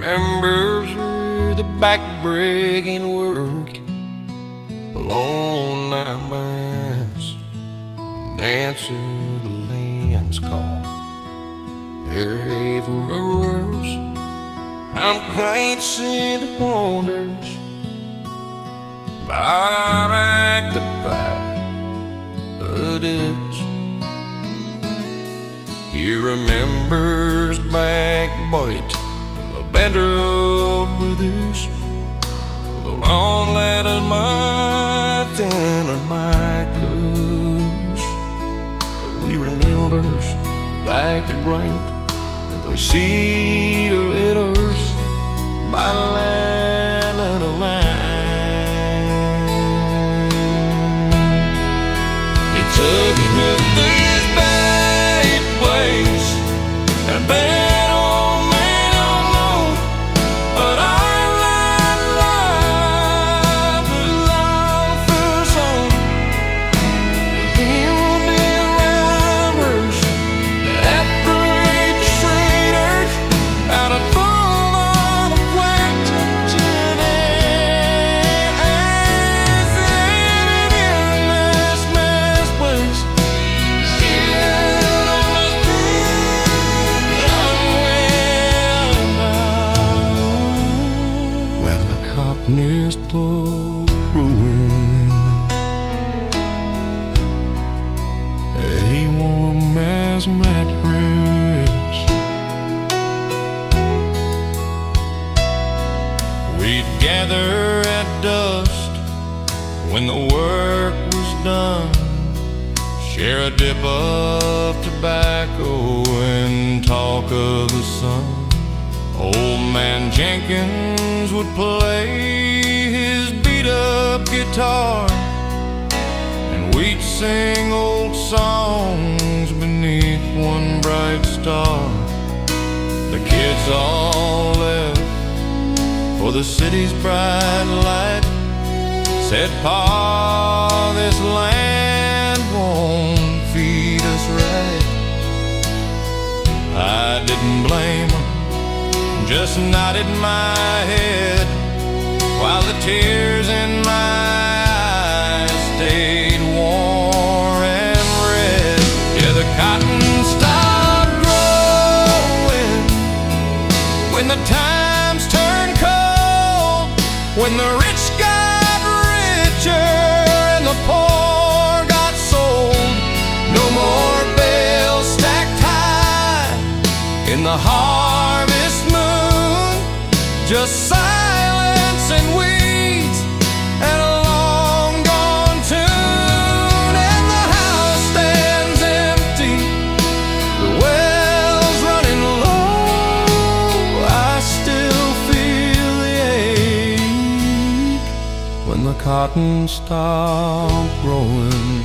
remembers the back-breaking work, long night mass, dance of the land's call. There for hours, I'm quite sick of wonders, back to back, the ditch. He remembers backbite, the better with this, the long letter might and my clothes. He remembers like the bright, those sea letters by line and a line. He took me to these bad ways, and that old man don't know, but I life is life is on. He will be remembers that parade traders out of full on the wet today. As in this mess place, when the cotton is blowing, he warm as mattress. We'd gather at dusk when the work was done, share a dip of tobacco and talk of the sun. Old man Jenkins would play his beat-up guitar, and we'd sing old songs beneath one bright star. The kids all left for the city's bright light, said, "Pa, this land won't feed us right." I didn't blame them, just nodded my head, while the tears in my eyes stayed warm and red. Yeah, the cotton stopped growing when the times turned cold, when the rich got richer and the poor got sold. No more bales stacked high in the harvest moon, just silence and weeds and a long gone tune. And the house stands empty, the well's running low. I still feel the ache when the cotton stopped growing.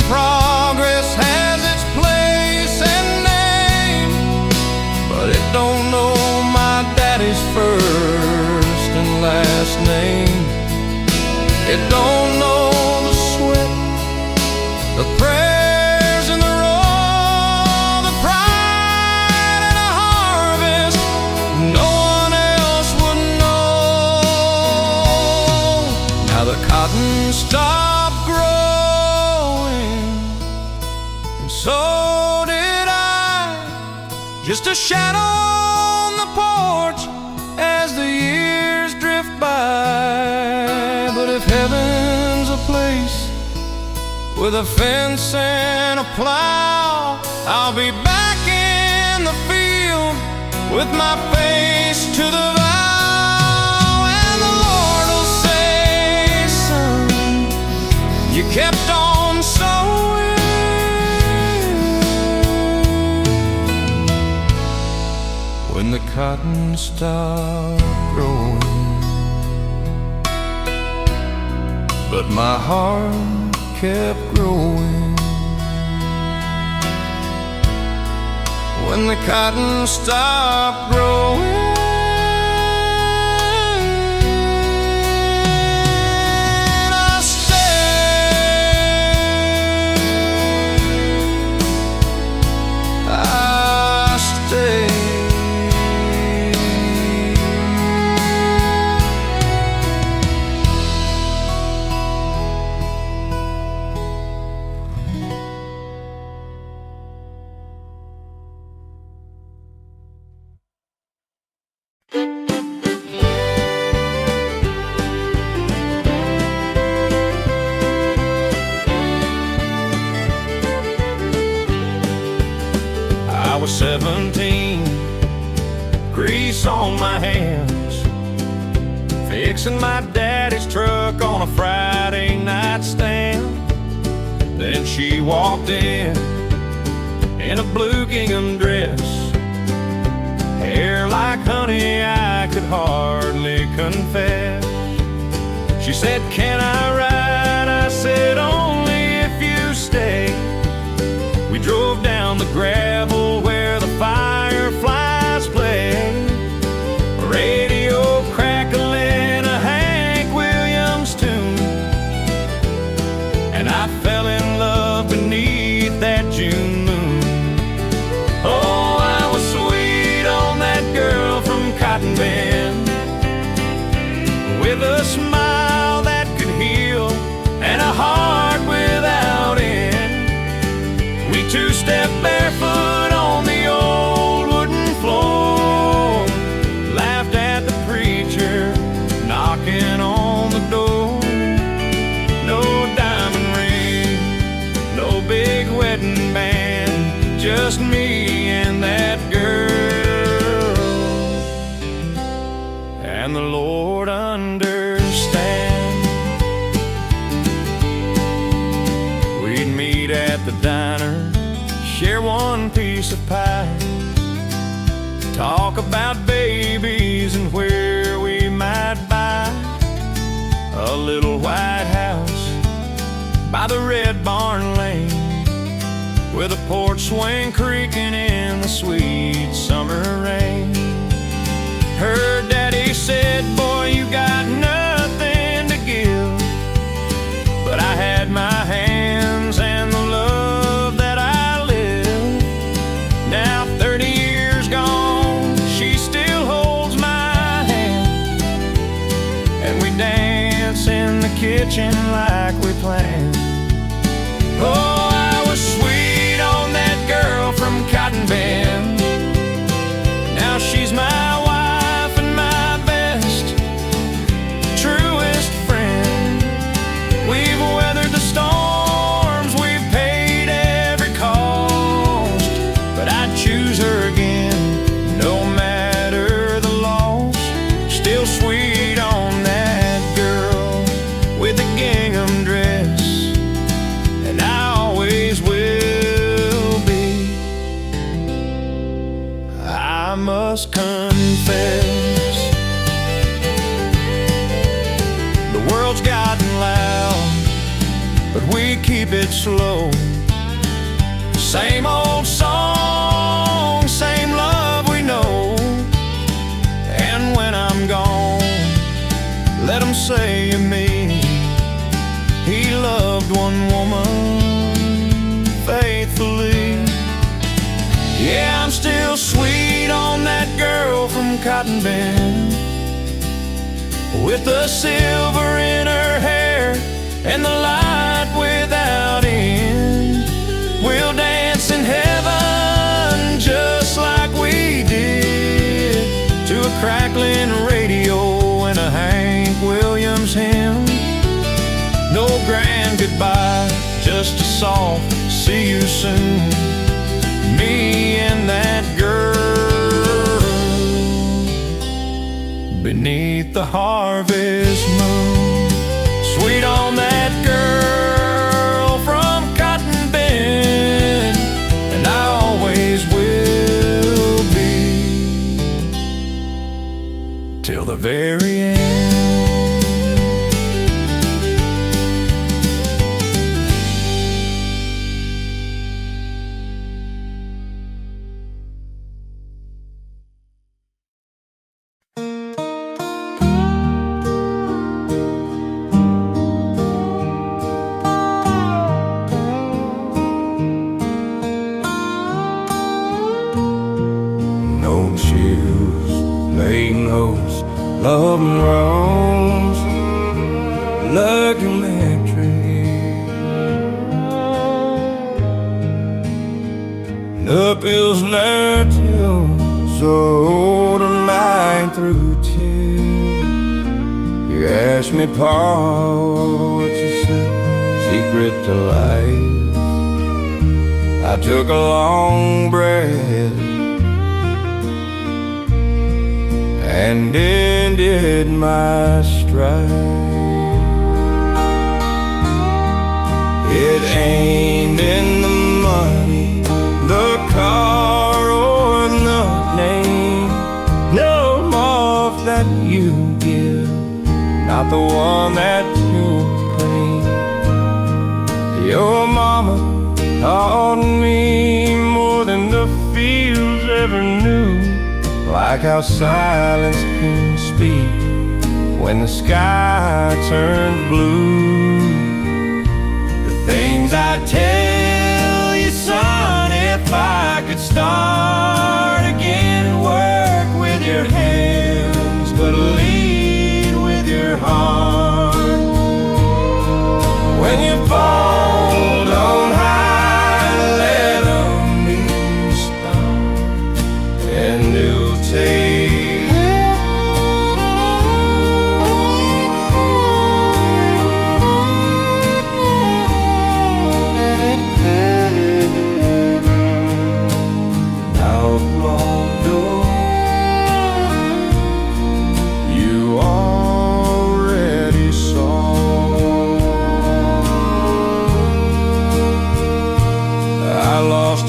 Progress has its place and name, but it don't know my daddy's first and last name. It don't know the sweat, the prayers and the roll, the pride and the harvest. No one else would know. Now the cotton stopped growing, so did I, just a shadow on the porch as the years drift by. But if heaven's a place with a fence and a plow, I'll be back in the field with my face to the vow. And the Lord will say, "Son, you kept on sowing." When the cotton stopped growing, but my heart kept growing. When the cotton stopped growing, I stayed. was 17, grease on my hands, fixing my daddy's truck on a Friday night stand. Then she walked in a blue gingham dress, hair like honey, I could hardly confess. She said, "Can I ride?" I said, "Only if you stay." We drove down the gravel where the fireflies play, radio crackling a Hank Williams tune, and I fell in love beneath that June moon. Oh, I was sweet on that girl from Cotton Bend, with a smile that could heal and a heart without end. We two-stepped barefoot on the old wooden floor, laughed at the preacher knocking on the door. No diamond ring, no big wedding band, just me and that girl. And the Lord understand. We'd meet at the diner, share one piece of pie, talk about babies and where we might buy a little white house by the red barn lane, with a porch swing creaking in the sweet summer rain. Her daddy said, "Boy, you got nothing to give," but I had my hands and the love that I live. Now 30 years gone, she still holds my hand, and we dance in the kitchen like we planned. Oh, I was sweet on that girl from Cotton Bend. Now she's my wife and my best, truest friend. We've weathered the storms, we've paid every cost, but I'd choose her again, no matter the loss. Still sweet on that girl with the gingham dress, and I always will be. I must confess, the world's gotten loud, but we keep it slow. Same old song, same love we know. And when I'm gone, let 'em say of me, he loved one woman faithfully. Yeah, I'm still sweet on that girl from Cotton Bend, with the silver in her hair and the light without end. We'll dance in heaven just like we did, to a crackling radio and a Hank Williams hymn. No grand goodbye, just a soft see you soon, me and that girl beneath the harvest moon. Sweet on that girl from Cotton Bend, and I always will be, till the very end. Love and rose like electric, and up hills like hills, so the line through tears. You asked me, Paul, what's your secret to life? I took a long breath and ended my stride. It ain't in the money, the car, or the name. No moth that you give, not the one that you'll claim. Your mama taught me more than the fields ever knew, like how silence can speak when the sky turns blue. Things I'd tell you, son, if I could start again and work with your hands, but lead with your heart. When you fall, don't hide, let them be stopped, and you'll take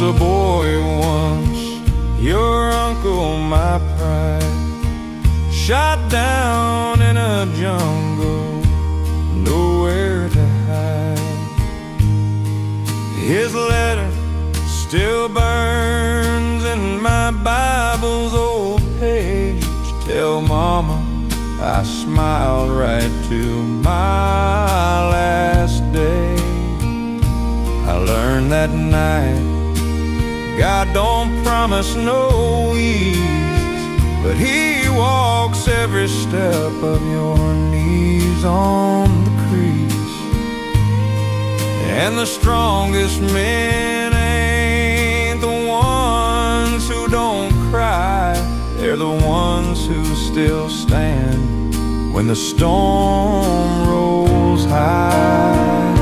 a boy once, your uncle, my pride, shot down in a jungle, nowhere to hide. His letter still burns in my Bible's old page. Tell Mama I smiled right to my last day. I learned that night God don't promise no ease, but He walks every step of your knees on the crease. And the strongest men ain't the ones who don't cry, they're the ones who still stand when the storm rolls high.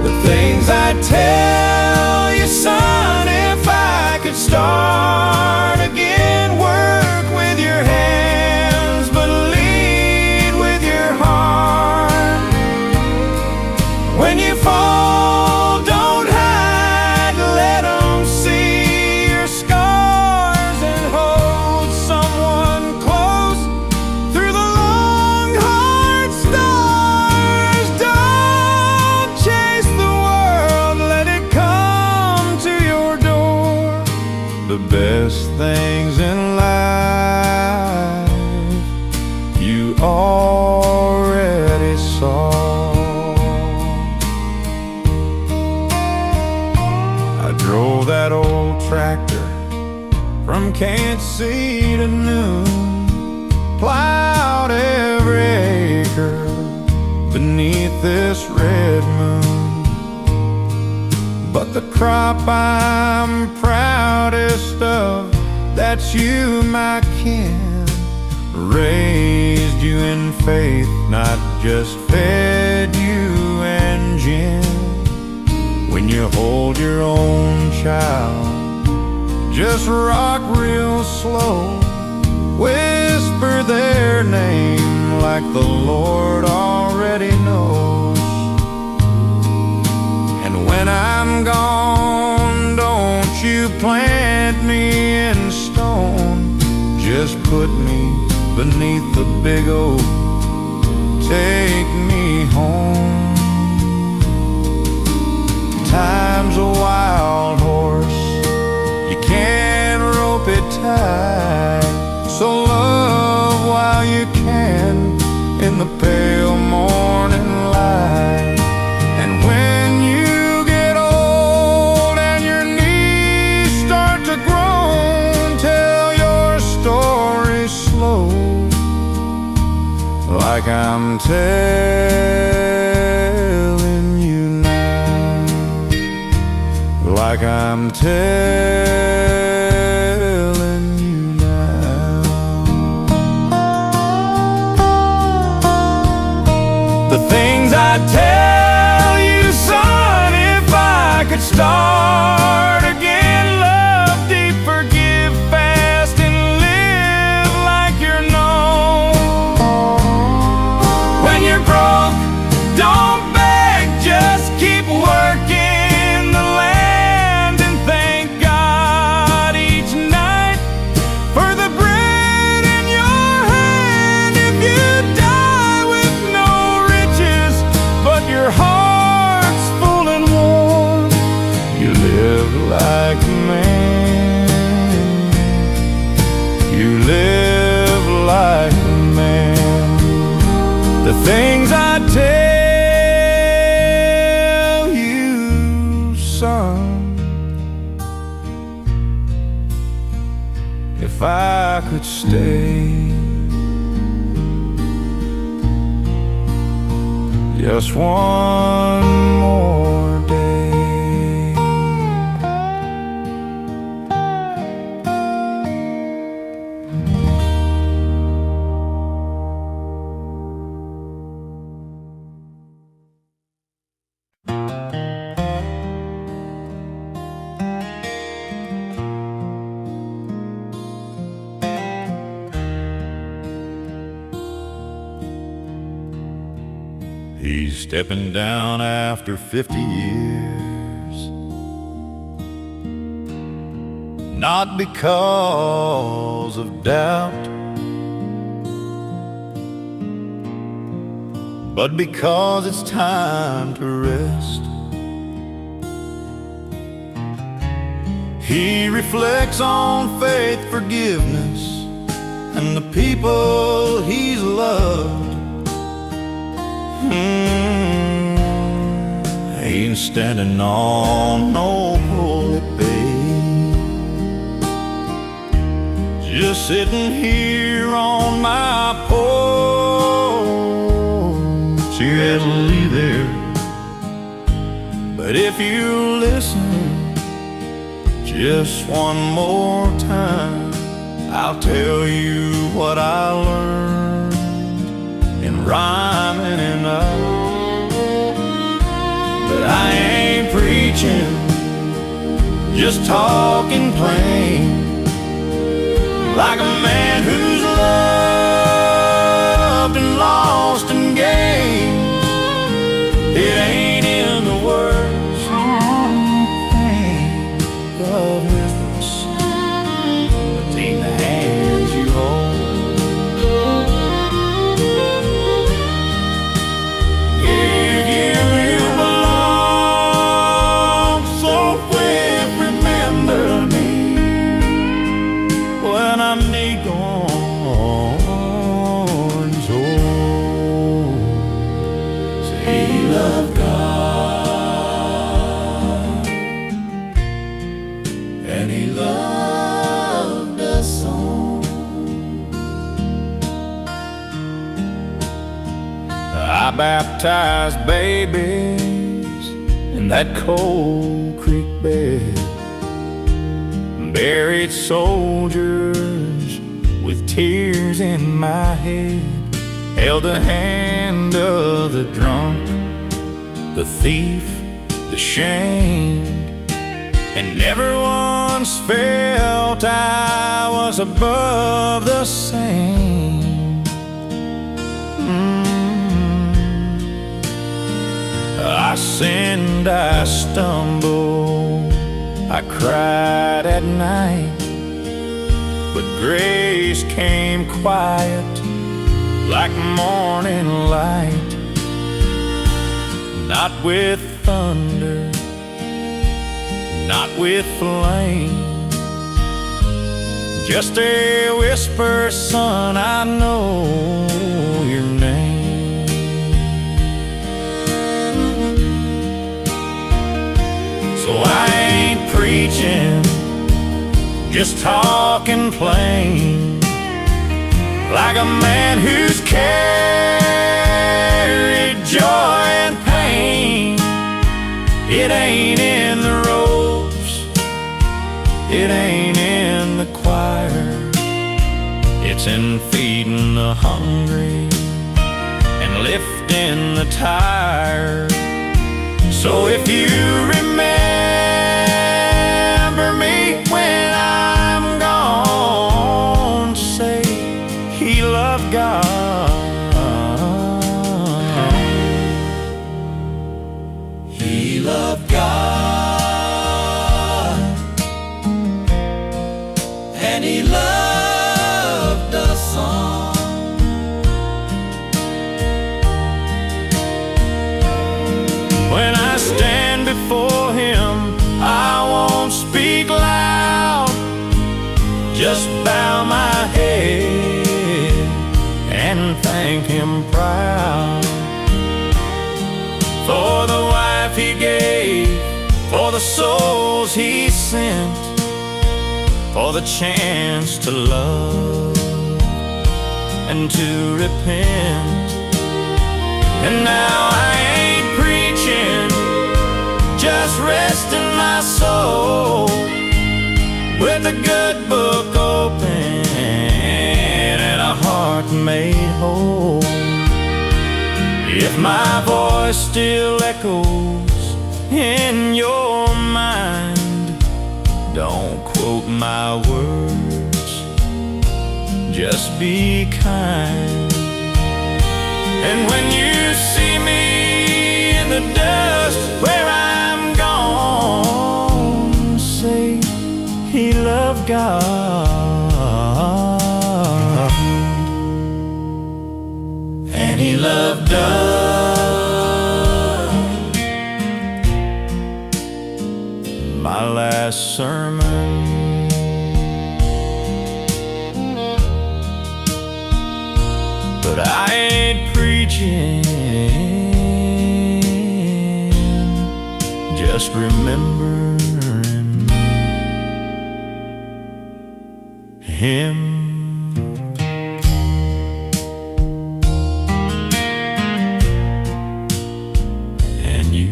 The things I tell you, son, if I could start again, work with your hands, but lead with your heart. When you fall, don't hide, let them see your scars, and hold someone close through the long, hard stars. Don't chase the world, let it come to your door. The best things in life you already saw. I drove that old tractor from Kansas City to noon, plowed every acre beneath this red moon. But the crop I'm proudest of, that's you, my kin. Raised you in faith, not just fed you and gin. When you hold your own child, just rock real slow, whisper their name like the Lord already knows. And when I'm gone, don't you plant me in stone, just put me beneath the big oak, take me home. Time's a wild horse, you can't rope it tight, so love while you can in the pale morning light. And when you get old and your knees start to groan, tell your story slow, like I'm telling you now, like I'm telling you now. The things I'd tell you, son, if I could start again. things I tell you, son, if I could stay just one more day. He's stepping down after 50 years, not because of doubt, but because it's time to rest. He reflects on faith, forgiveness, and the people he's loved. Ain't standing on no holy base, just sitting here on my porch. You had to leave there, but if you listen just one more time, I'll tell you what I learned in rhyming enough. But I ain't preaching, just talking plain, like a man who's loved and lost and gained. It ain't in the words of wisdom, it's in the hands you hold. I baptized babies in that cold creek bed, buried soldiers with tears in my head, held the hand of the drunk, the thief, the shamed, and never once felt I was above the same. I sinned, I stumbled, I cried at night, but grace came quiet like morning light. Not with thunder, not with flame, just a whisper, son, I know your name. So I ain't preaching, just talking plain, like a man who's carried joy and pain. It ain't in the ropes, it ain't in the choir, it's in feeding the hungry and lifting the tired. So if you remember me when I'm gone, say he loved God. He loved God, and he loved the song. When I stand before him, I won't speak loud, just bow my head and thank him proud. sent for the chance to love and to repent. And now I ain't preaching, just resting my soul with a good book open and a heart made whole. If my voice still echoes in your mind, don't quote my words, just be kind. And when you see me in the dust where I'm gone, say he loved God and he loved us. My last sermon, but I ain't preaching, just remembering him. And you.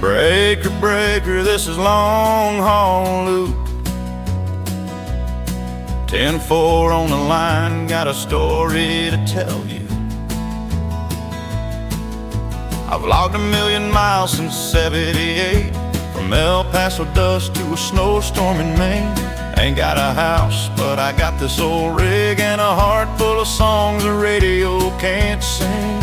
Breaker, breaker, this is long haul loop. 10-4 on the line, got a story to tell you. I've logged 1,000,000 miles since '78, from El Paso dust to a snowstorm in Maine. Ain't got a house, but I got this old rig and a heart full of songs the radio can't sing.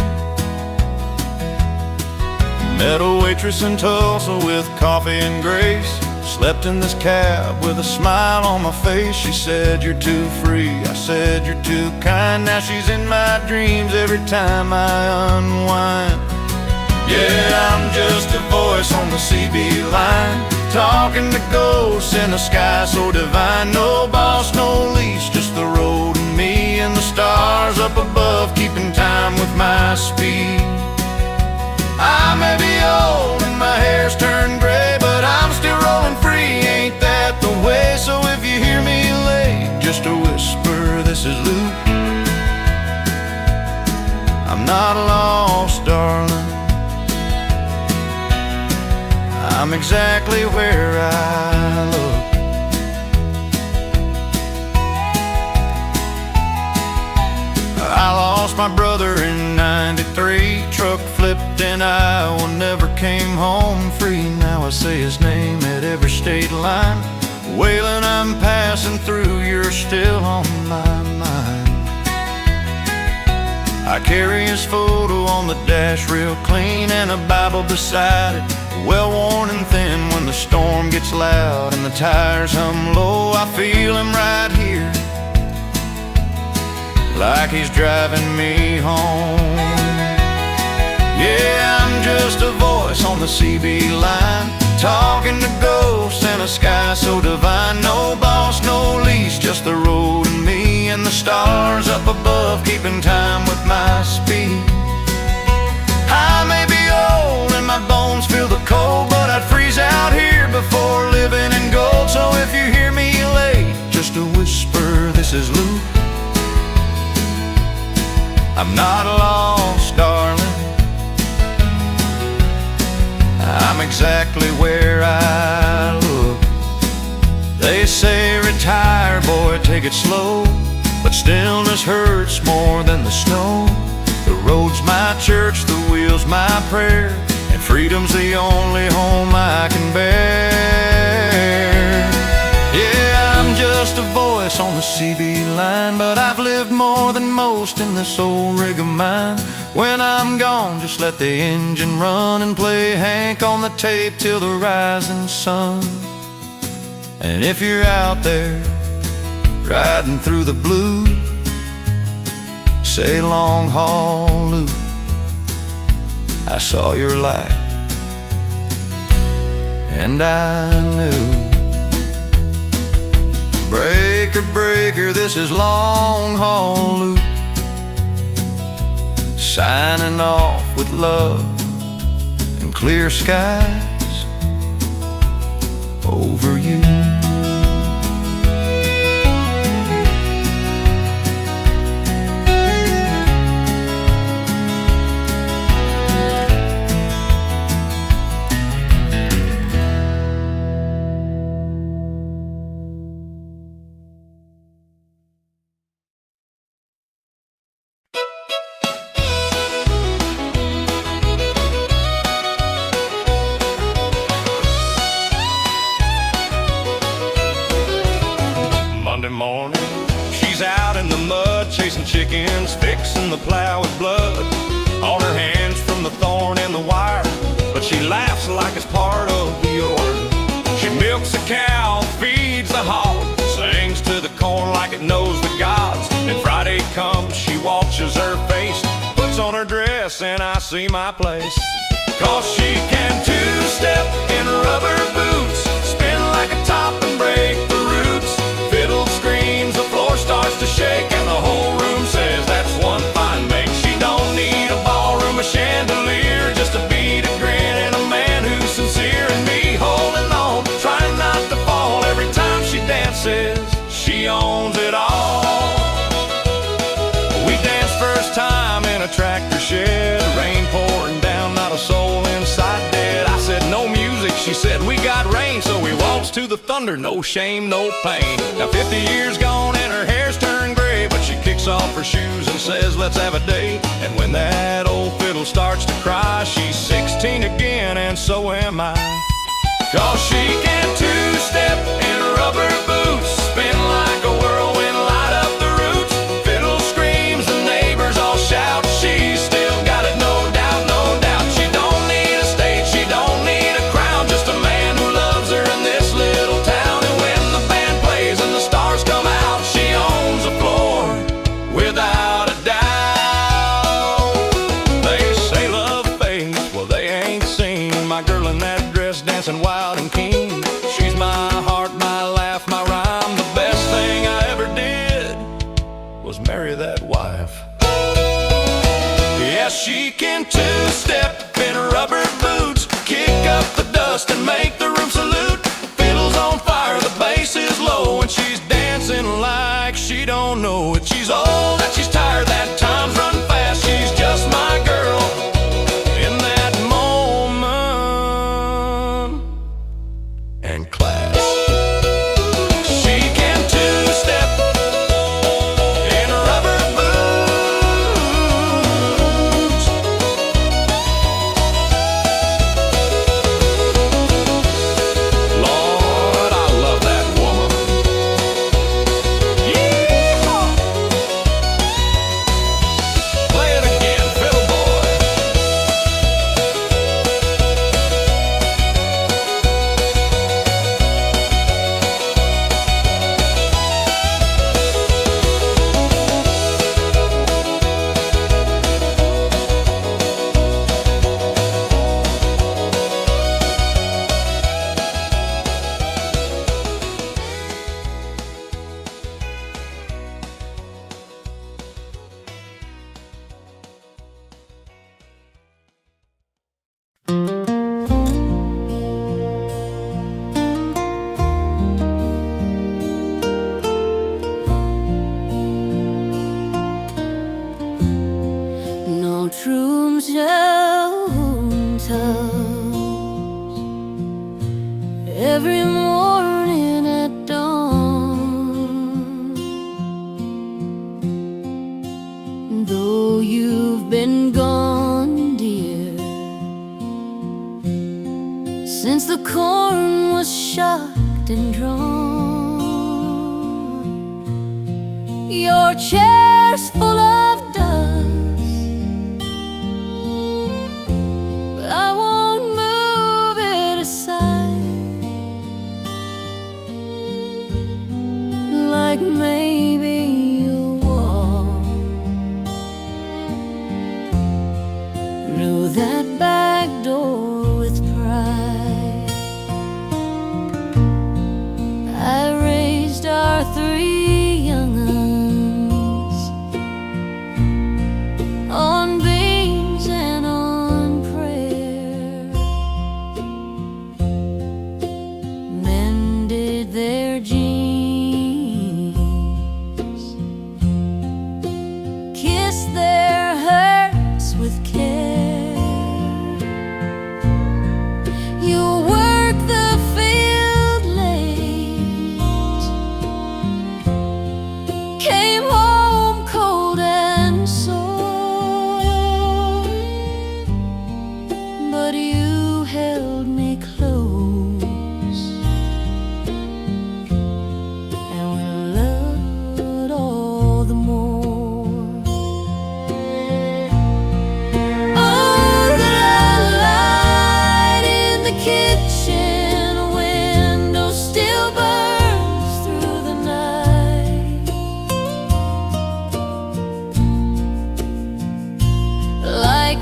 Met a waitress in Tulsa with coffee and grace. Slept in this cab with a smile on my face. She said, "You're too free." I said, "You're too kind." Now she's in my dreams every time I unwind. Yeah, I'm just a voice on the CB line, talking to ghosts in a sky so divine. No boss, no leash, just the road and me and the stars up above, keeping time with my speed. I may be old and my hair's turned gray, but I'm still rolling free, ain't that the way? So if you hear me late, just a whisper, this is Luke. I'm not lost, darling, I'm exactly where I look. I lost my brother in '93, truck flipped in Iowa, never came home free. Now I say his name at every state line. Waylon, I'm passing through, you're still on my mind. I carry his photo on the dash real clean, and a Bible beside it, well worn and thin. When the storm gets loud and the tires hum low, I feel him right here, like he's driving me home. Yeah, I'm just a voice on the CB line, talking to ghosts in a sky so divine. No boss, no leash, just the road and me and the stars up above, keeping time with my speed. I may be old and my bones feel the cold, but I'd freeze out here before living in gold. So if you hear me late, just a whisper, this is Luke. I'm not lost, darling, I'm exactly where I look. They say retire, boy, take it slow, but stillness hurts more than the snow. The road's my church, the wheel's my prayer, and freedom's the only home I can bear. Yeah, I'm just a voice on the CB line, but I've lived more than most in this old rig of mine. When I'm gone, just let the engine run and play Hank on the tape till the rising sun. And if you're out there, riding through the blue. Say long haul Lou, I saw your light and I knew. Breaker, breaker, this is long haul Lou, signing off with love and clear skies over you. Morning, she's out in the mud, chasing chickens, fixing the plow with blood on her hands from the thorn and the wire. But she laughs like it's part of the order. She milks a cow, feeds the hog, sings to the corn like it knows the gods. And Friday comes, she washes her face, puts on her dress, and I see my place. 'Cause she can two-step in rubber boots, spin like a top and break the roots. Fiddle screams, the floor starts to shake, and the whole room says that's one fine make. She don't need a ballroom, a chandelier, just a beat, a grin, and a man who's sincere. And me holding on, trying not to fall every time she dances. She owns it all. We danced first time in a tractor shed, rain pouring down, not a soul inside dead. I said no music, she said we got rain, so we waltzed to the thunder, no shame, no pain. Now 50 years gone and her hair's turned gray, but she kicks off her shoes and says let's have a day. And when that old fiddle starts to cry, she's 16 again, and so am I. 'Cause she can two-step in rubber boots, spin like a whirlwind, light up the roots. Fiddle screams, the neighbors all shout, she's still got it, no doubt, no doubt. She don't need a stage, she don't need a crown, just a man who loves her in this little town. And when the band plays and the stars come out, she owns the floor without a doubt. They say love fades, well they ain't seen my girl in that dress dancing wild and keen. She's my heart, my laugh, my rhyme. The best thing I ever did was marry that wife. Yes, she can two-step in rubber boots, kick up the dust and make the room salute. Fiddle's on fire, the bass is low, and she's dancing like she don't know it. She's old and she's tired, that time's run fast. She's just my girl in that moment and class. She can two-step in rubber boots. Lord, I love that woman. Yeehaw! Play it again, fiddle boy. No true shelters every morning at dawn. Though you've been gone, dear, since the corn was shocked and drawn, your chair's full of dust, but I won't move it aside. Like me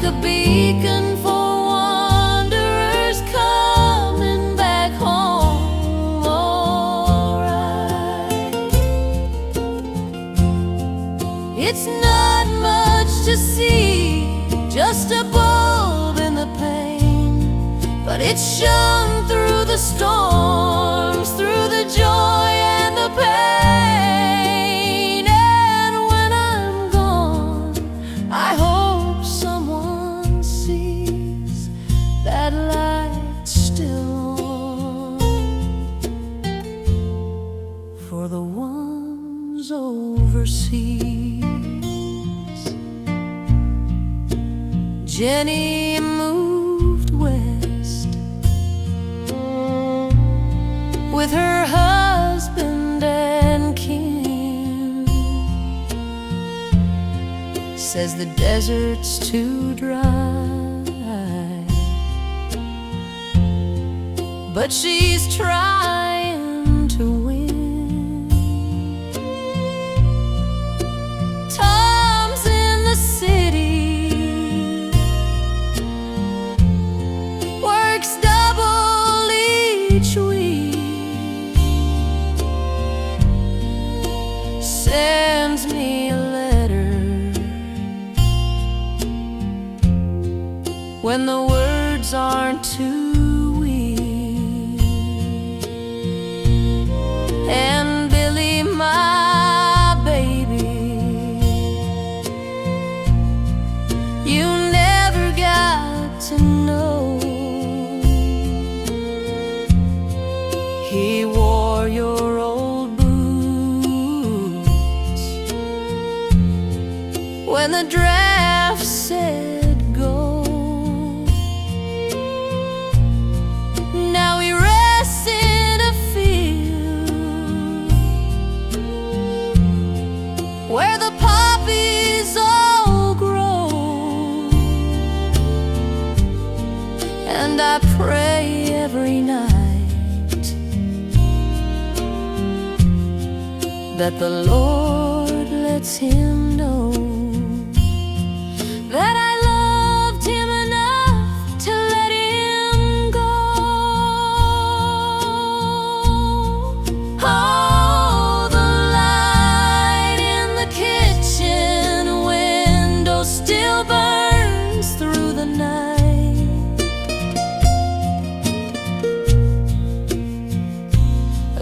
like a beacon for wanderers coming back home. Alright, it's not much to see, just a bulb in the pane, but it shone through the storms, through the joy and the pain. And when I'm gone, I hope someone sees that light still on, for the ones overseas. Jenny moved west with her husband and kin. Says the desert's too dry, but she's trying to win. Tom's in the city, works double each week, sends me a letter when the words aren't too weak. And Billy, my baby, you never got to know. He wore your old boots when the draft said go. Now he rests in a field where the poppies all grow, and I pray every night that the Lord lets him know that I loved him enough to let him go. Oh, the light in the kitchen window still burns through the night,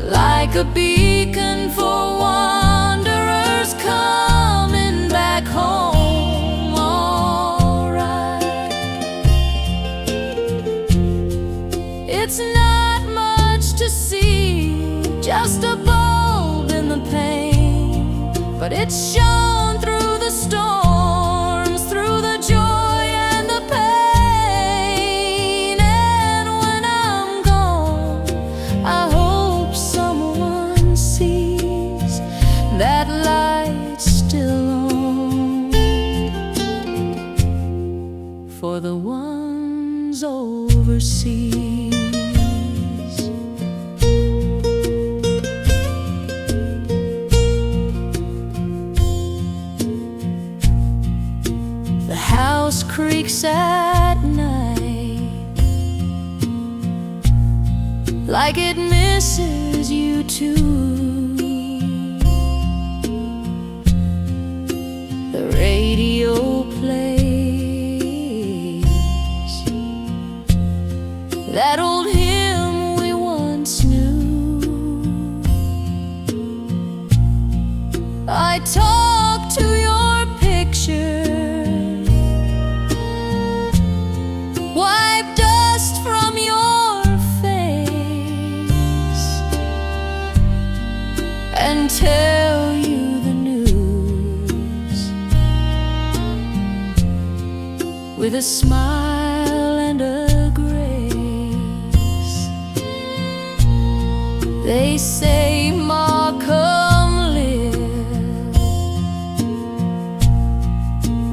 like a beacon for wanderers coming back home. Alright, it's not much to see, just a bulb in the pane, but it's shone through the storms, through the joy and the pain. And when I'm gone, I hope someone sees that light still on, for the ones overseas. The house creaks at night, like it misses you too. The radio plays that old hymn we once knew. I talk to your picture, wipe dust from your face, and tell you the news with a smile and a grace. They say, Markham live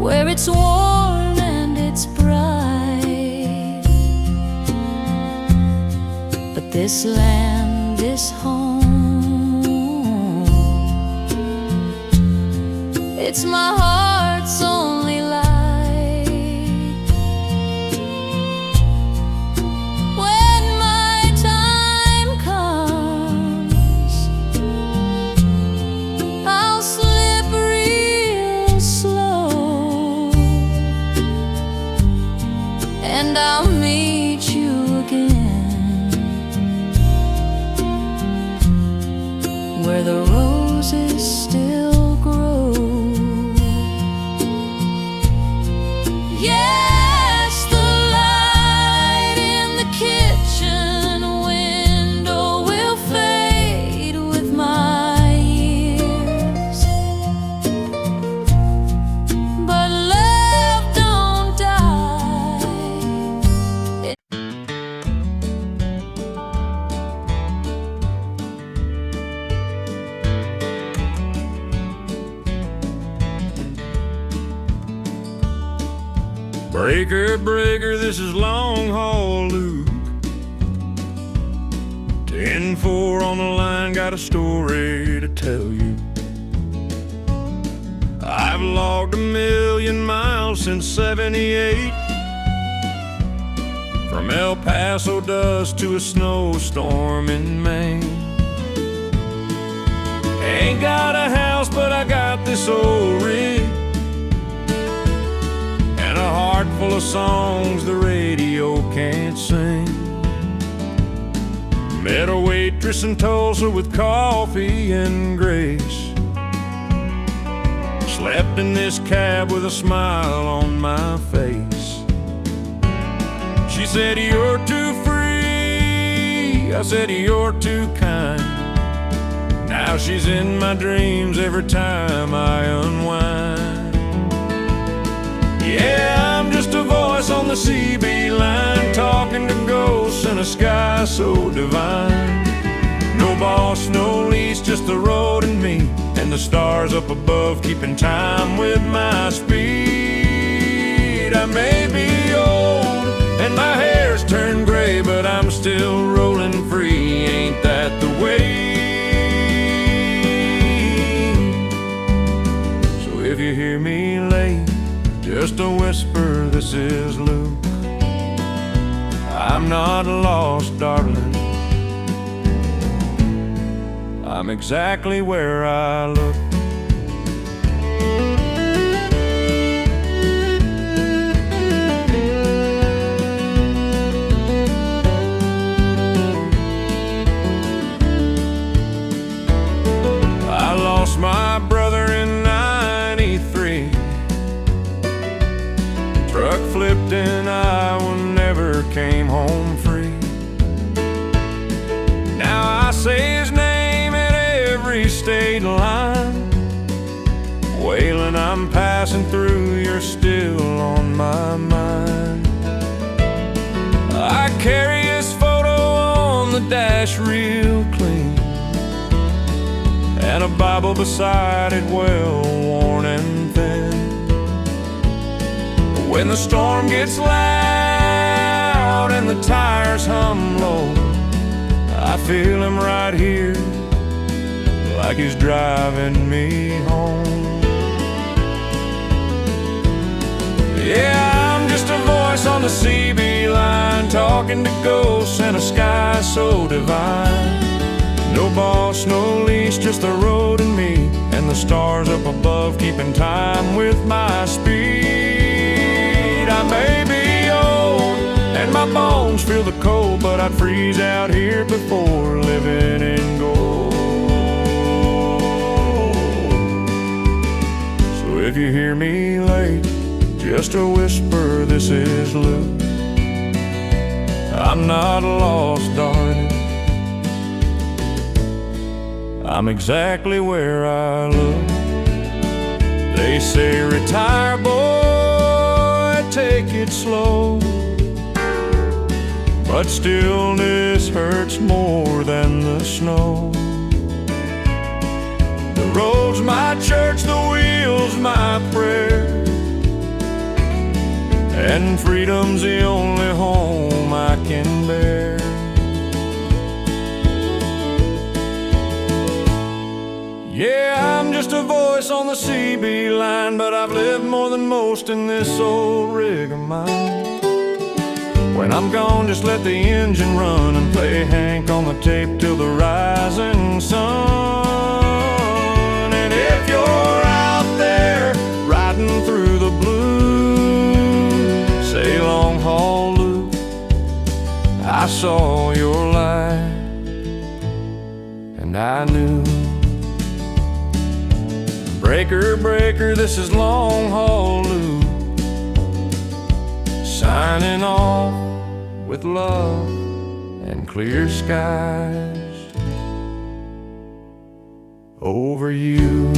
where it's warm and it's bright, but this land, this home, it's my heart's only light. and I'll meet you again where the roses still grow. Yes, the light in the kitchen window will fade with my years, but love don't die. Breaker, breaker, this is long haul Luke. 10-4 on the line, got a story to tell you. I've logged 1,000,000 miles since '78, from El Paso dust to a snowstorm in Maine. Ain't got a house, but I got this old rig and a heart full of songs the radio can't sing. Met a waitress in Tulsa with coffee and grace. Slept in this cab with a smile on my face. She said, "You're too free." I said, "You're too kind." Now she's in my dreams every time I unwind. Yeah, I'm just a voice on the CB line, talking to ghosts in a sky so divine. No boss, no lease, just the road and me, and the stars up above keeping time with my speed. I may be old and my hair's turned gray, but I'm still rolling free. Ain't that the way? So if you hear me late, just a whisper, this is Luke. I'm not lost, darling. I'm exactly where I look. I lost my brother in '93. Truck flipped in Iowa, never came home free. Now I say his name at every state line. Waylon, I'm passing through, you're still on my mind. I carry his photo on the dash real clean, and a Bible beside it, well worn and thin. When the storm gets loud and the tires hum low, I feel him right here, like he's driving me home. Yeah, I'm just a voice on the CB line, talking to ghosts in a sky so divine. No boss, no lease, just the road and me, and the stars up above keeping time with my speed. I may be old and my bones feel the cold, but I'd freeze out here before living in gold. So if you hear me late, just a whisper, this is Luke. I'm not lost, darling. I'm exactly where I look. They say retire, boy, take it slow, but stillness hurts more than the snow. The road's my church, the wheel's my prayer, and freedom's the only home I can bear. Yeah, I'm just a voice on the CB line, but I've lived more than most in this old rig of mine. When I'm gone, just let the engine run and play Hank on the tape till the rising sun. And if you're out there riding through the blue, say long haul Luke. saw your light, and I knew. Breaker, breaker, this is long haul Lou, signing off with love and clear skies over you.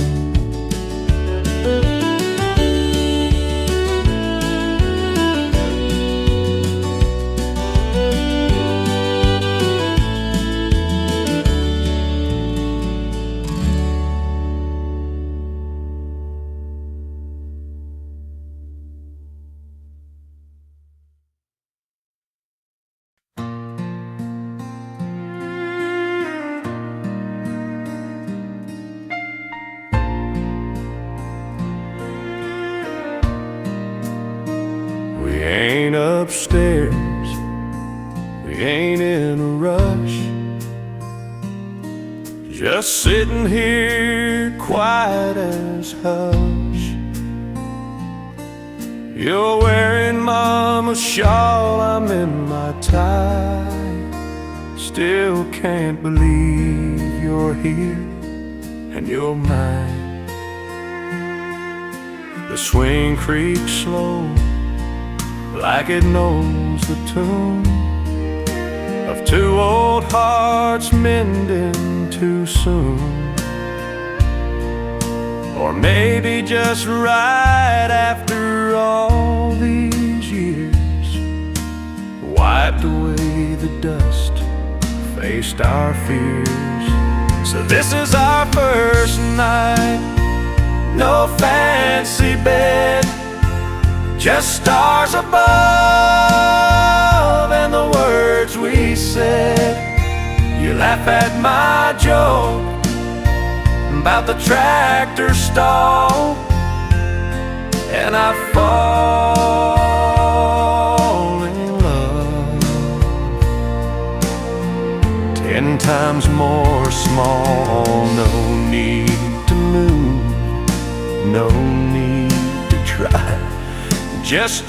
We ain't upstairs, we ain't in a rush, just sitting here quiet as hush. You're wearing mama's shawl, I'm in my tie. Still can't believe you're here and you're mine. The swing creaks slow, like it knows the tune of two old hearts mending too soon. Or maybe just right after all these years, wiped away the dust, faced our fears. So this is our first night, no fancy bed, just stars above and the words we said. You laugh at my joke about the tractor stall, and I fall in love 10 times more small. No need to move, no need to try, just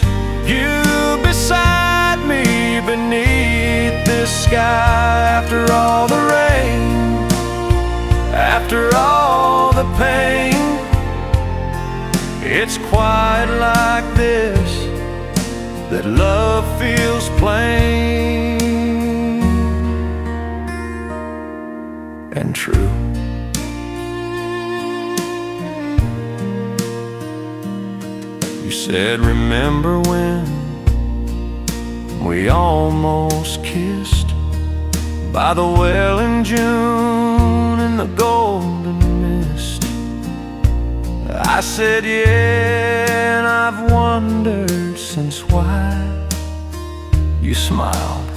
you beside me beneath this sky. After all the rain, after all the pain, it's quiet like this that love feels plain and true. You said, remember when we almost kissed by the well in June in the golden mist? I said, yeah, and I've wondered since why. You smiled,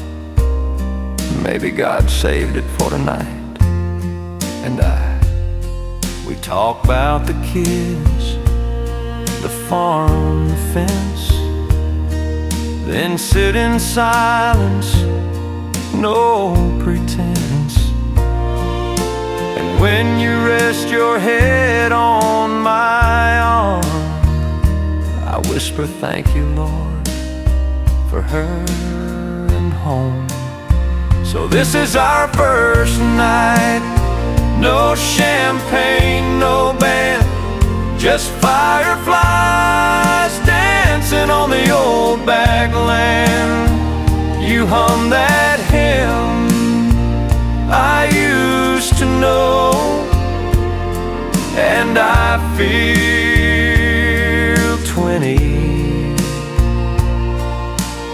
maybe God saved it for tonight. And we talk about the kids, the farm, the fence, then sit in silence, no pretense. And when you rest your head on my arm, I whisper, thank you, Lord, for her and home. So this is our first night, no champagne, no band, just fireflies dancing on the old back land. You hum that hymn I used to know, and I feel 20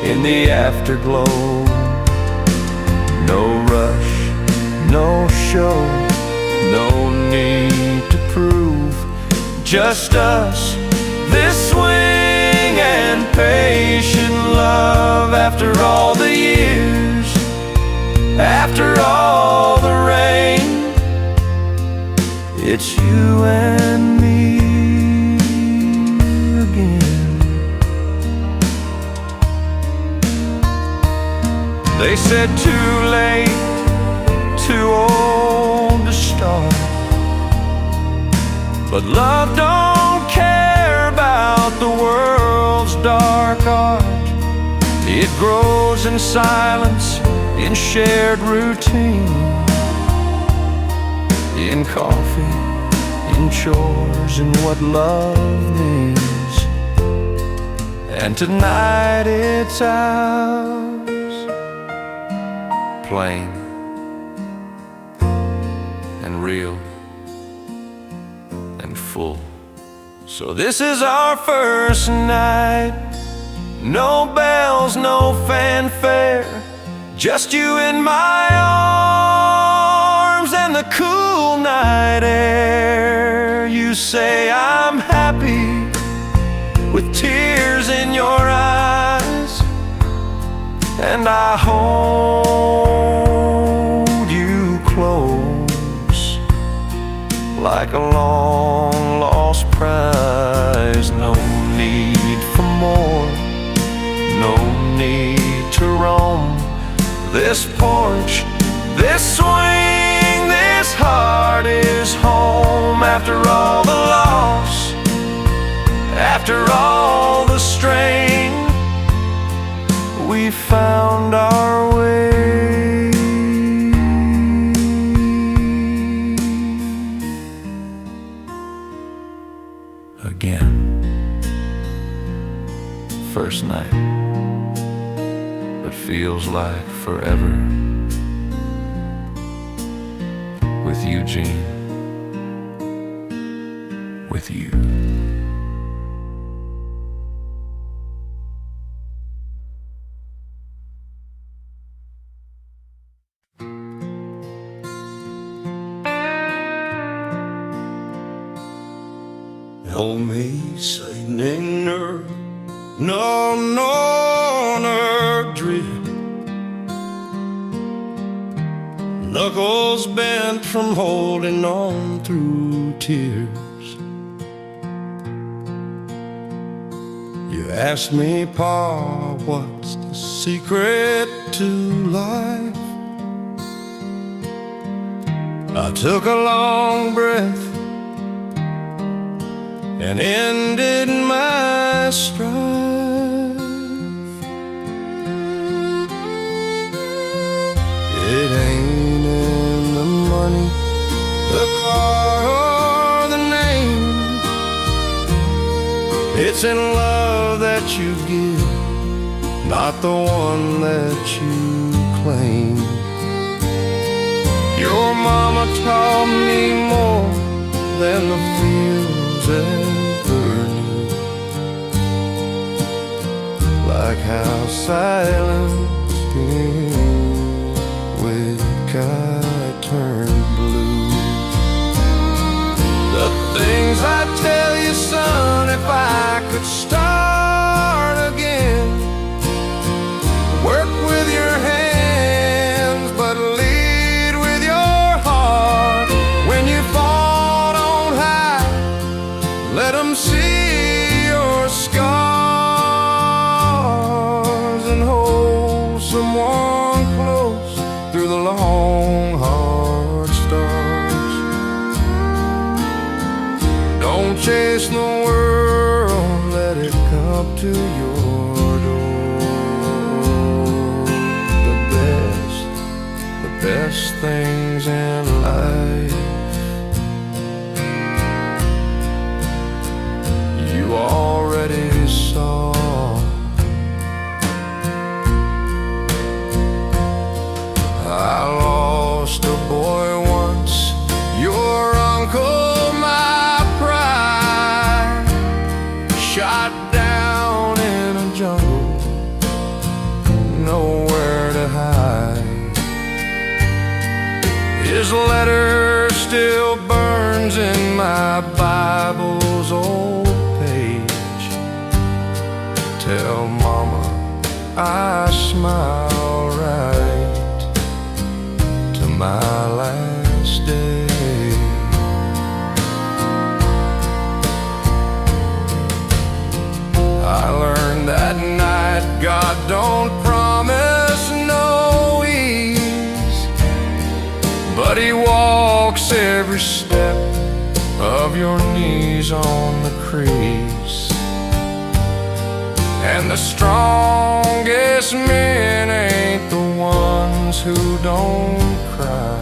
in the afterglow. No rush, no show, no need to prove, just us, this swing and patient love. After all the years, after all the rain, it's you and me again. They said too late, too old to start, but love don't care about the world's dark art. It grows in silence, in shared routine, in coffee, in chores, and what love means. And tonight it's ours, plain and real and full. So this is our first night. No bells, no fanfare, just you in my arms and the cool night air. You say I'm happy with tears in your eyes, and I hold you close like a long lost prize. No need for more, no need to roam this porch, this swing, this heart is home. After all the loss, after all the strain, we found our way. Again, first night, but feels like forever. With you, Jean, with you. Help me say no, drip. Knuckles bent from holding on through tears. You asked me, Pa, what's the secret to life? I took a long breath and ended my strife. It ain't in the money, the car, or the name. It's in love that you give, not the one that you claim. Your mama taught me more than the fields ever knew, like how silence with sky turned blue. The things I tell you, son, if I could start again, work with your hands, but lead with your heart. When you fall, don't hide, let them see your scars, and hold someone close through the long, hard stars. Don't chase the world, let it come to your door. The best things in life you already saw. I lost a boy once, your uncle, my pride, shot down in a jungle, nowhere to hide. His letter still burns in my Bible's old page. Tell mama I smile right to my last day. I learned that night God don't promise no ease, but He walks every step of your knees on the crease. And the strongest men ain't the ones ones who don't cry.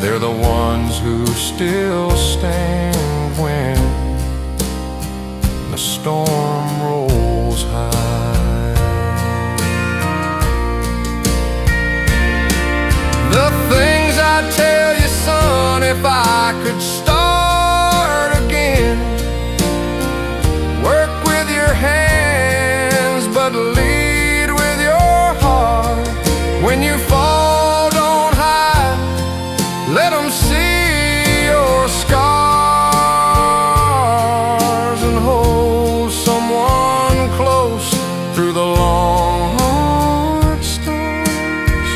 They're the ones who still stand when the storm rolls high. The things I'd tell you, son, if I could start again. Work with your hands, but lead with your heart. When you fall, don't hide. Let them see your scars, and hold someone close through the long, hard storms.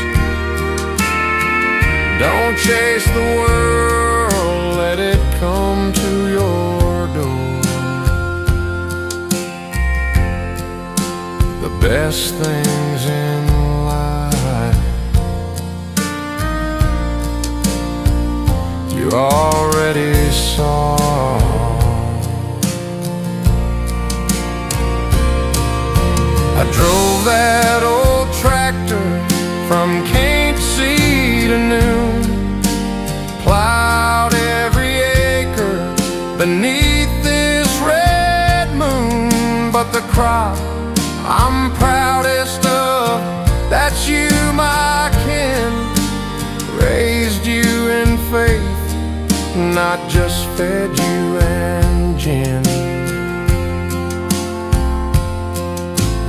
Don't chase the world, let it come to your door. The best things in life you already saw. I drove that old tractor from Cape Sea to noon, plowed every acre beneath this red moon. But the crop I'm proudest of, that's you, my kin. Raised you in faith, not just fed you and gin.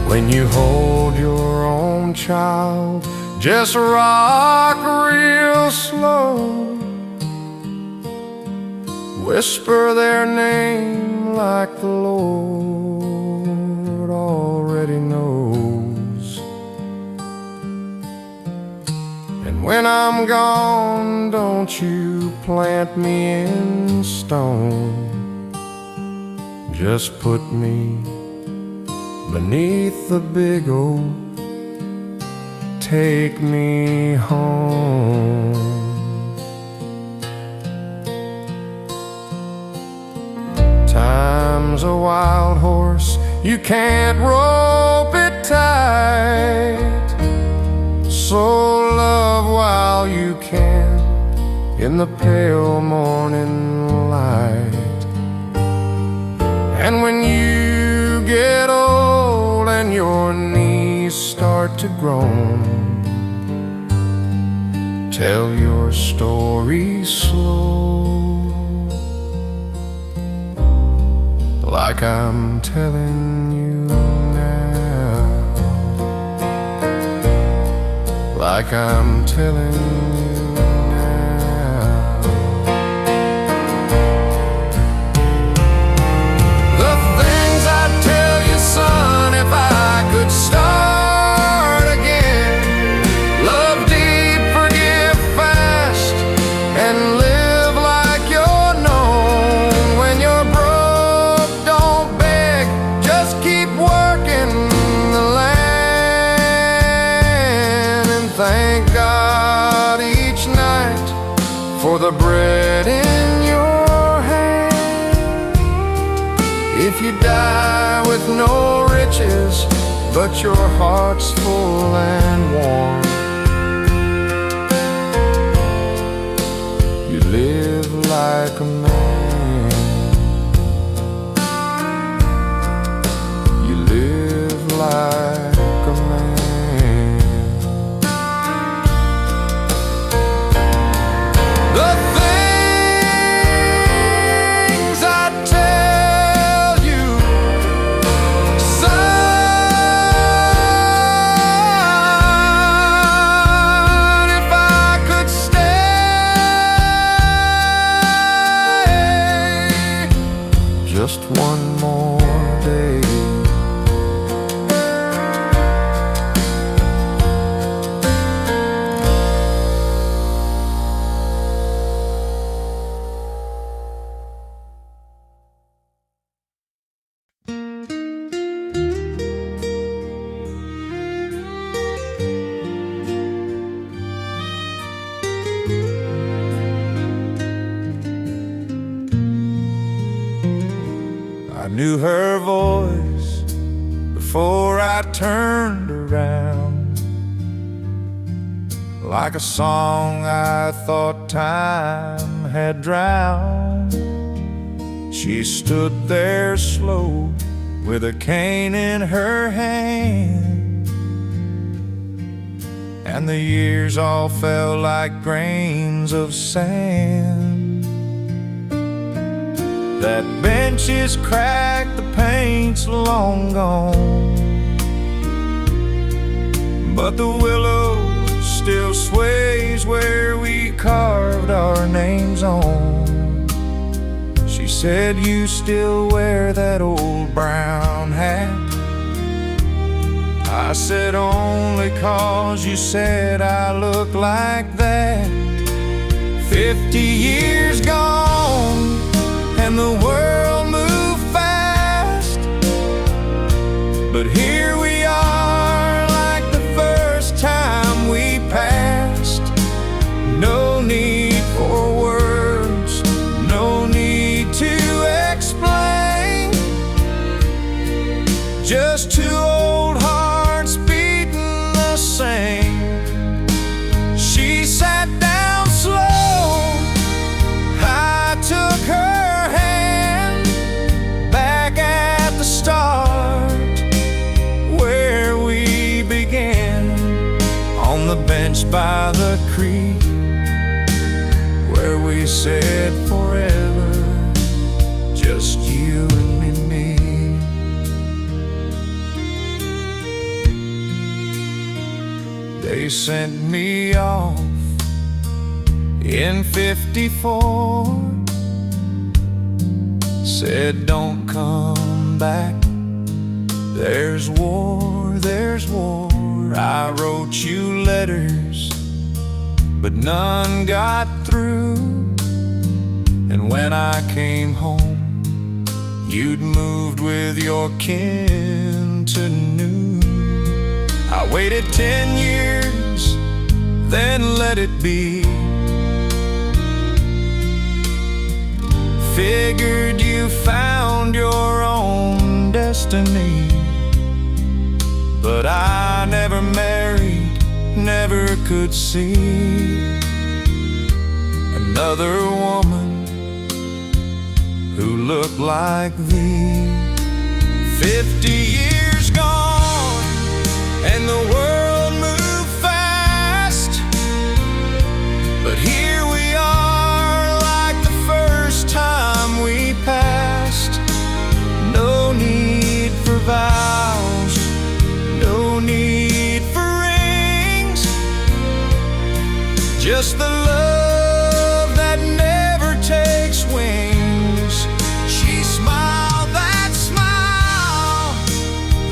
When you hold your own child, just rock real slow. Whisper their name like the Lord already knows. And when I'm gone, don't you plant me in stone. Just put me beneath the big oak. Take me home. Time's a wild horse, you can't rope it tight. So love while you can in the pale morning light. And when you get old and your knees start to groan, tell your story slow, like I'm telling you now, like I'm telling you now. The things I'd tell you, son, if I could start again. Love deep, forgive fast, and live like you're known. When you're broke, don't beg, just keep working the land. And thank God each night for the bread in your hand. If you die with no riches, but your heart's full and warm, you live like a man. You live like a man. The things I tell you, son, if I could stay just one more day. I knew her voice before I turned around. like a song I thought time had drowned. She stood there slow with a cane in her hand, and the years all fell like grains of sand. That bench is cracked, the paint's long gone, but the willow still sways where we carved our names on. She said, "You still wear that old brown hat?" I said, "Only 'cause you said I look like that." 50 years gone and the world moved fast, but here we are like the first time we passed. No need for words, no need to explain, just two old hearts beating the same. She sat down slow, I took her hand, back at the start where we began, on the bench by the creek where we said forever, just you and me. They sent me off in '54, said don't come back, there's war, there's war. I wrote you letters, but none got through, and when I came home, you'd moved with your kin to New. I waited 10 years, then let it be. Figured you found your own destiny, but I never married, never could see another woman who looked like thee. 50 years gone and the world moved fast, but here we are like the first time we passed. No need for vows, no need for rings, just the love that never takes wings. She smiled that smile,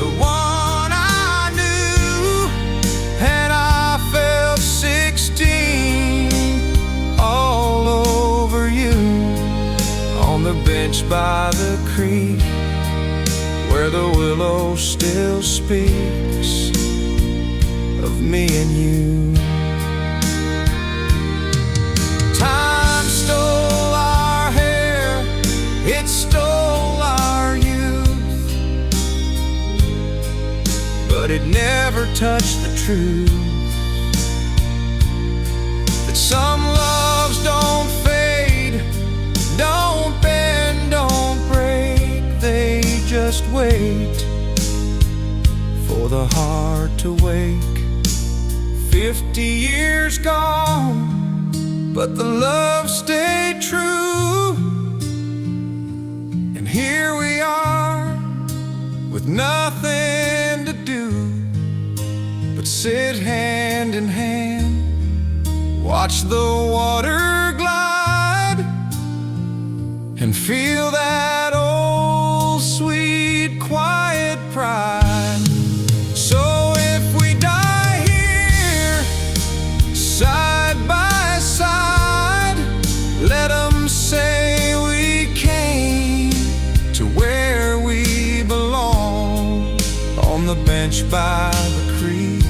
the one I knew, and I felt 16 all over you, on the bench by the creek where the willow still speaks of me and you. Time stole our hair, it stole our youth, but it never touched the truth that some loves don't fade, don't bend, don't break, they just wait for the heart to wake. 50 years gone, but the love stayed true, and here we are with nothing to do but sit hand in hand, watch the water glide, and feel that old sweet quiet pride. So if we die here side by side, let 'em say we came to where we belong, on the bench by the creek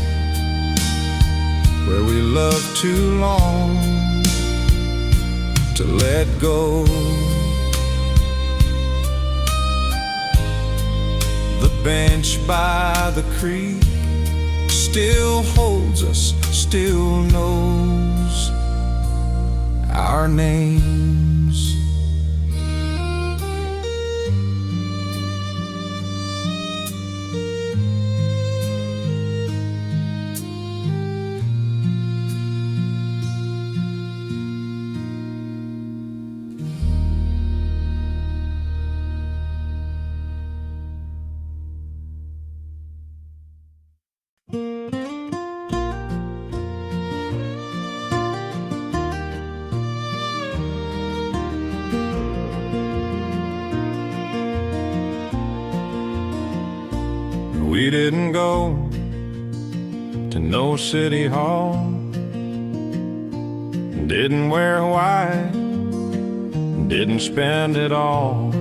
where we loved too long to let go. The bench by the creek still holds us, still knows our names. We didn't go to no city hall, didn't wear white, didn't spend it all.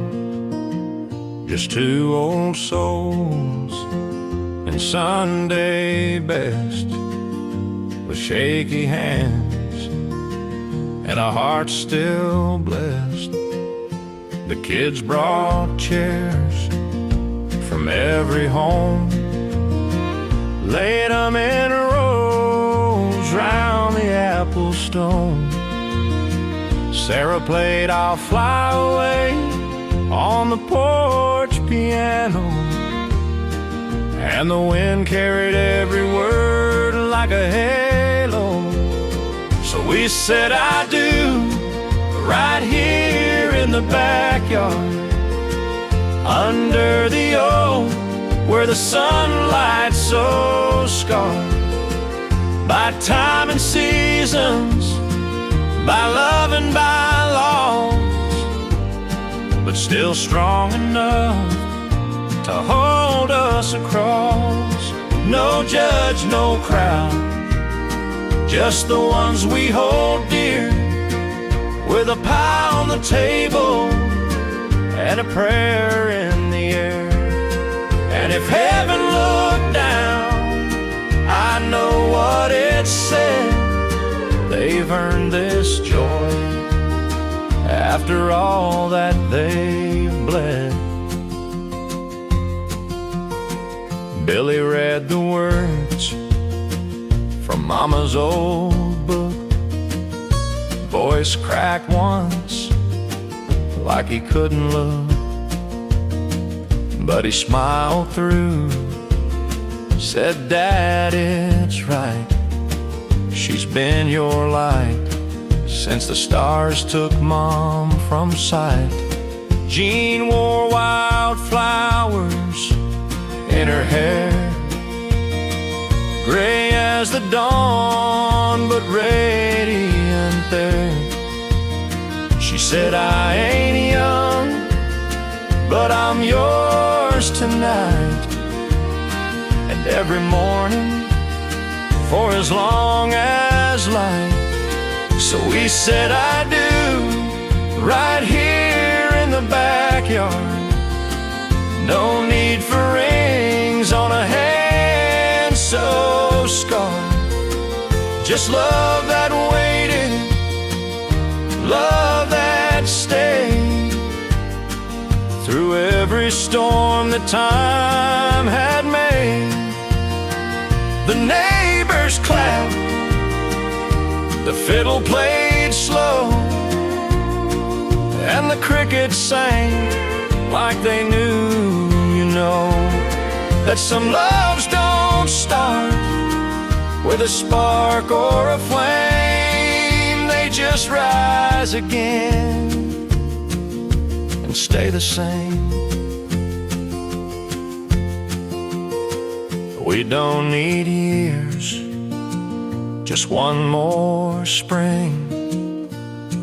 Just two old souls in Sunday best, with shaky hands and a heart still blessed. The kids brought chairs from every home, laid them in rows round the apple stone. Sarah played "I'll Fly Away" on the porch piano, and the wind carried every word like a halo. So we said "I do" right here in the backyard, under the oak, where the sunlight's so scarred by time and seasons, by love and by laws, but still strong enough to hold us across. No judge, no crowd, just the ones we hold dear, with a pie on the table and a prayer in the air. And if heaven looked down, I know what it said: they've earned this joy after all that they've bled. Billy read the words from Mama's old book, voice cracked once like he couldn't look, but he smiled through, said, "Dad, it's right. She's been your light since the stars took Mom from sight." Jean wore wildflowers in her hair, gray as the dawn, but radiant there. She said, "I ain't young, but I'm yours tonight, and every morning for as long as life." So we said "I do" right here in the backyard. No need for rings on a hand so scarred, just love that waited, love that stayed through every storm that time had made. The neighbors clapped, the fiddle played slow, and the crickets sang like they knew, you know, that some loves don't start with a spark or a flame. They just rise again and stay the same. We don't need years, just one more spring,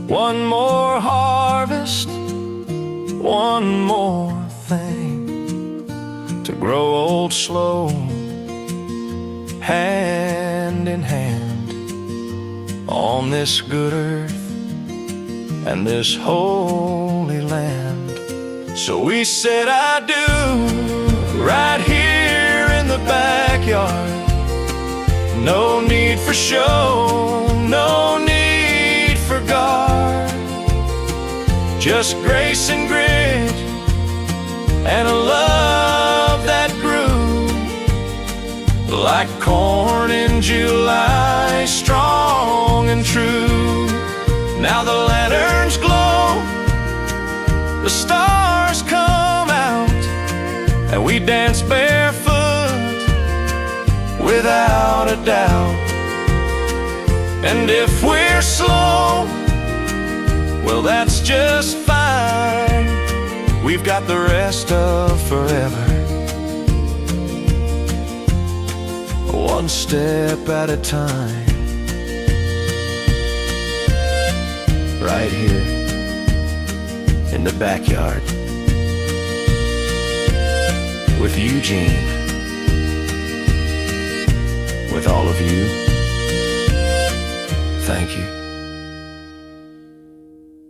one more harvest, one more thing to grow old slow, hand in hand, on this good earth and this holy land. So we said "I do" right here in the backyard. No need for show, no need for guard, just grace and grit and a love that grew like corn in July, strong and true. Now the lanterns glow, the stars come out, and we dance barefoot without a doubt. And if we're slow, well, that's just fine. We've got the rest of forever, one step at a time. Right here in the backyard with Eugene, with all of you. Thank you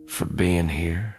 for being here.